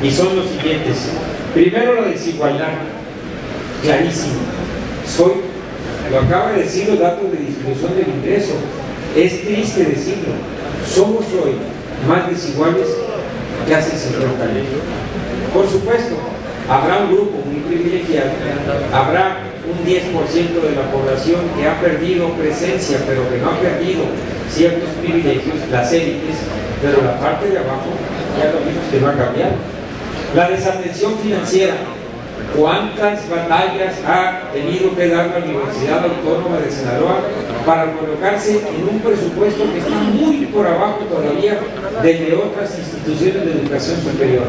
y son los siguientes. Primero, la desigualdad, clarísimo. Lo acaba de decir los datos de distribución del ingreso. Es triste decirlo. Somos hoy más desiguales que hace 50 años. Por supuesto, habrá un grupo muy privilegiado, habrá un 10% de la población que ha perdido presencia, pero que no ha perdido ciertos privilegios, las élites, pero la parte de abajo ya lo vimos que no ha cambiado. La desatención financiera. ¿Cuántas batallas ha tenido que dar la Universidad Autónoma de Sinaloa para colocarse en un presupuesto que está muy por abajo todavía de otras instituciones de educación superior?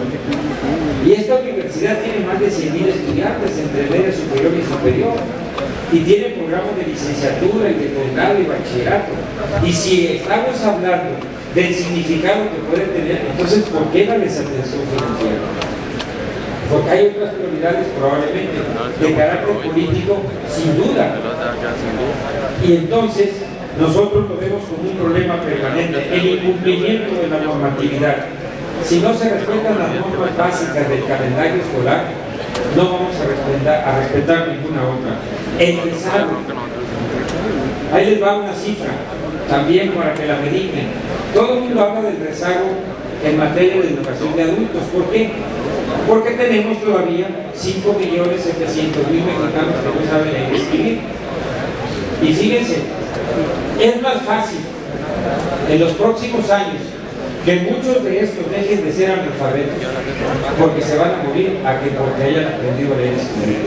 Y esta universidad tiene más de 100,000 estudiantes entre media superior y superior, y tiene programas de licenciatura y de posgrado y bachillerato. Y si estamos hablando del significado que puede tener, entonces ¿por qué la desatención financiera? Porque hay otras prioridades probablemente de carácter político, sin duda. Y entonces nosotros lo vemos como un problema permanente, el incumplimiento de la normatividad. Si no se respetan las normas básicas del calendario escolar, no vamos a respetar ninguna otra. El rezago. Ahí les va una cifra, también para que la mediten. Todo el mundo habla del rezago en materia de educación de adultos. ¿Por qué? Porque tenemos todavía 5.700.000 mexicanos que no saben leer y escribir. Y fíjense, es más fácil en los próximos años que muchos de estos dejen de ser analfabetos porque se van a morir a que porque hayan aprendido a leer y escribir.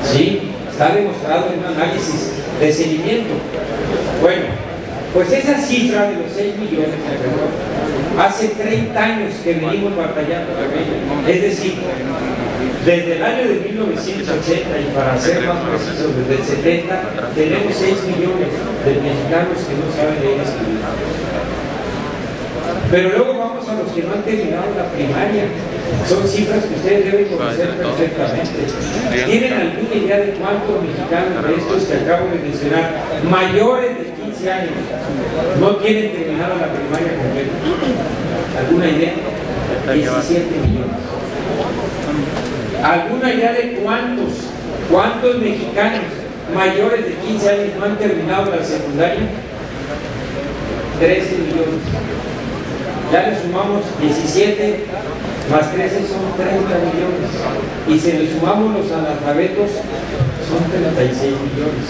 Sí, está demostrado en un análisis de seguimiento. Bueno, pues esa cifra de los 6 millones hace 30 años que venimos batallando con ella. Es decir, desde el año de 1980, y para ser más precisos, desde el 70, tenemos 6 millones de mexicanos que no saben leer y escribir. Pero luego vamos a los que no han terminado la primaria. Son cifras que ustedes deben conocer perfectamente. ¿Tienen alguna idea de cuántos mexicanos de estos que acabo de mencionar, mayores de 15 años, no tienen terminada la primaria completa? ¿Alguna idea? 17 millones. ¿Alguna idea de cuántos mexicanos mayores de 15 años no han terminado la secundaria? 13 millones. Ya le sumamos 17 más 13 son 30 millones. Y si le sumamos los analfabetos, son 36 millones.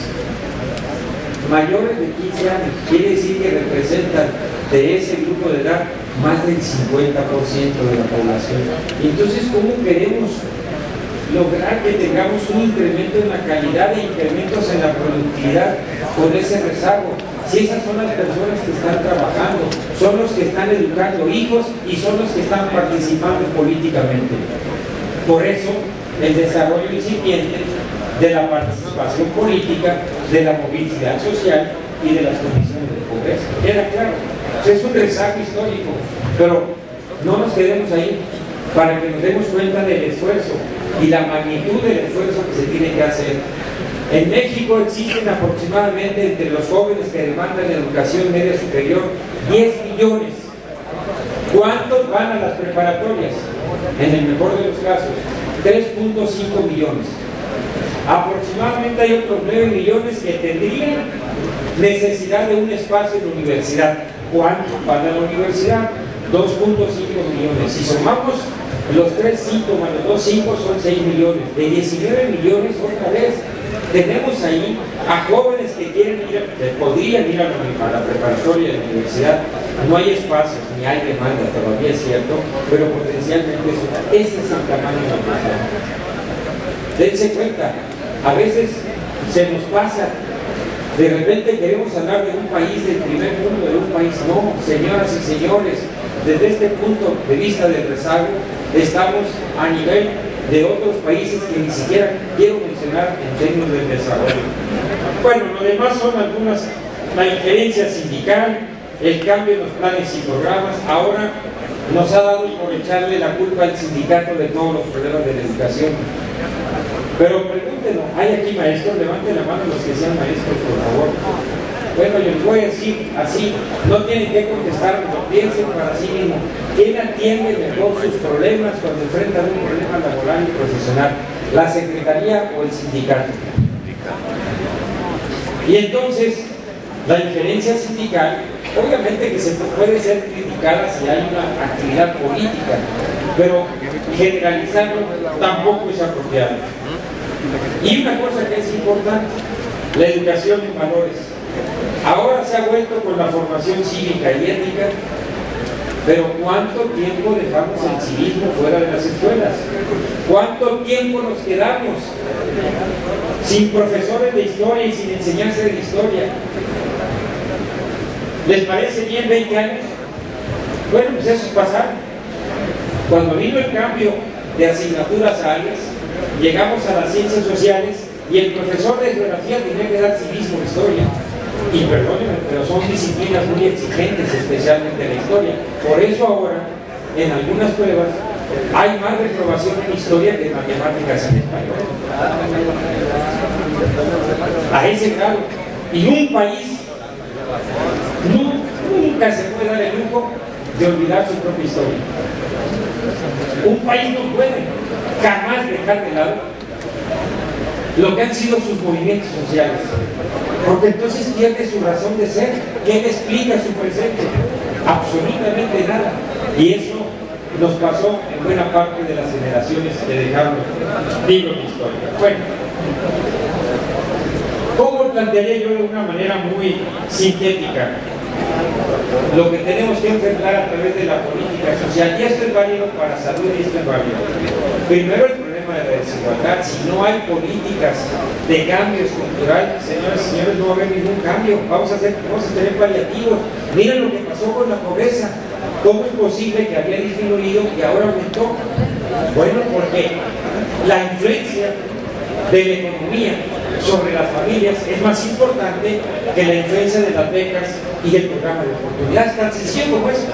Mayores de 15 años, quiere decir que representan de ese grupo de edad más del 50% de la población. Entonces, ¿cómo queremos lograr que tengamos un incremento en la calidad e incrementos en la productividad con ese rezago? Si esas son las personas que están trabajando, son los que están educando hijos y son los que están participando políticamente. Por eso, el desarrollo incipiente de la participación política, de la movilidad social y de las condiciones de pobreza. Queda claro. Es un rezago histórico, pero no nos quedemos ahí, para que nos demos cuenta del esfuerzo y la magnitud del esfuerzo que se tiene que hacer. En México existen aproximadamente, entre los jóvenes que demandan educación media superior, 10 millones. ¿Cuántos van a las preparatorias? En el mejor de los casos, 3.5 millones. Aproximadamente hay otros 9 millones que tendrían necesidad de un espacio en la universidad. ¿Cuántos van a la universidad? 2.5 millones. Si sumamos los 3.5 más los 2.5 son 6 millones. De 19 millones, otra vez, tenemos ahí a jóvenes que quieren ir, que podrían ir a la preparatoria de la universidad. No hay espacios, ni hay demanda, todavía es cierto, pero potencialmente ese es el tamaño de la persona. Dense cuenta, a veces se nos pasa, de repente queremos hablar de un país del primer mundo, de un país. No, señoras y señores, desde este punto de vista del rezago, estamos a nivel de otros países que ni siquiera quiero mencionar en términos del desarrollo. Bueno, lo demás son algunas, la injerencia sindical, el cambio en los planes y programas. Ahora nos ha dado por echarle la culpa al sindicato de todos los problemas de la educación. Pero pregúntenos, ¿hay aquí maestros? Levanten la mano los que sean maestros, por favor. Bueno, yo les voy a decir así, no tienen que contestar, lo piensen para sí mismo. ¿Quién atiende mejor sus problemas cuando enfrentan un problema laboral y profesional? ¿La Secretaría o el sindicato? Y entonces, la injerencia sindical, obviamente que se puede ser criticada si hay una actividad política, pero generalizarlo tampoco es apropiado. Y una cosa que es importante, la educación en valores. Ahora se ha vuelto con la formación cívica y ética, pero ¿cuánto tiempo dejamos el civismo fuera de las escuelas? ¿Cuánto tiempo nos quedamos sin profesores de historia y sin enseñanza de historia? ¿Les parece bien 20 años? Bueno, pues eso es pasar. Cuando vino el cambio de asignaturas a áreas, llegamos a las ciencias sociales y el profesor de geografía tenía que dar civismo, historia. Y perdónenme, pero son disciplinas muy exigentes, especialmente la historia. Por eso ahora, en algunas pruebas, hay más reprobación en historia que en matemáticas en español. A ese grado. Y un país nunca se puede dar el lujo de olvidar su propia historia. Un país no puede jamás dejar de lado lo que han sido sus movimientos sociales, porque entonces pierde su razón de ser. ¿Quién explica su presente? Absolutamente nada. Y eso nos pasó en buena parte de las generaciones que dejaron libros de historia. Bueno, ¿cómo plantearía yo de una manera muy sintética lo que tenemos que enfrentar a través de la política social? Y esto es válido para salud y esto es válido. Primero, el problema de la desigualdad. Si no hay políticas de cambio estructural, señoras y señores, no va a haber ningún cambio. Vamos a tener paliativos. Miren lo que pasó con la pobreza. ¿Cómo es posible que había disminuido y ahora aumentó? Bueno, porque la influencia de la economía sobre las familias es más importante que la influencia de las becas y el programa de oportunidades. Tan sencillo como eso.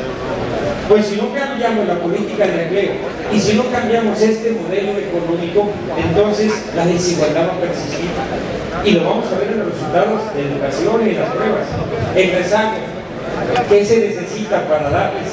Pues si no cambiamos la política de empleo y si no cambiamos este modelo económico, entonces la desigualdad va a persistir. Y lo vamos a ver en los resultados de educación y en las pruebas. El rezago, ¿qué se necesita para darles